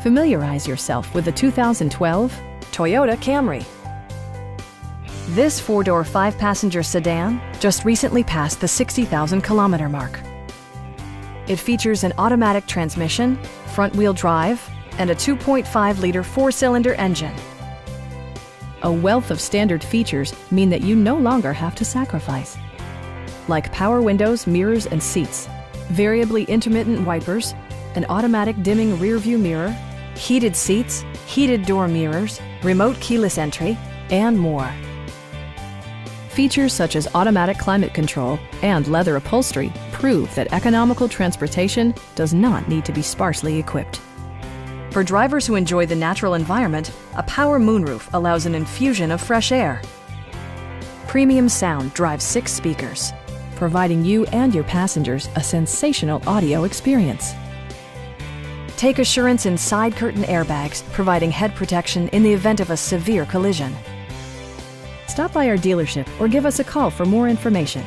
Familiarize yourself with the 2012 Toyota Camry. This four-door, five-passenger sedan just recently passed the 60,000-kilometer mark. It features an automatic transmission, front-wheel drive, and a 2.5-liter four-cylinder engine. A wealth of standard features mean that you no longer have to sacrifice, like power windows, mirrors, and seats, variably intermittent wipers, an automatic dimming rear-view mirror, heated seats, heated door mirrors, remote keyless entry, and more. Features such as automatic climate control and leather upholstery prove that economical transportation does not need to be sparsely equipped. For drivers who enjoy the natural environment, a power moonroof allows an infusion of fresh air. Premium sound drives 6 speakers, providing you and your passengers a sensational audio experience. Take assurance in side curtain airbags, providing head protection in the event of a severe collision. Stop by our dealership or give us a call for more information.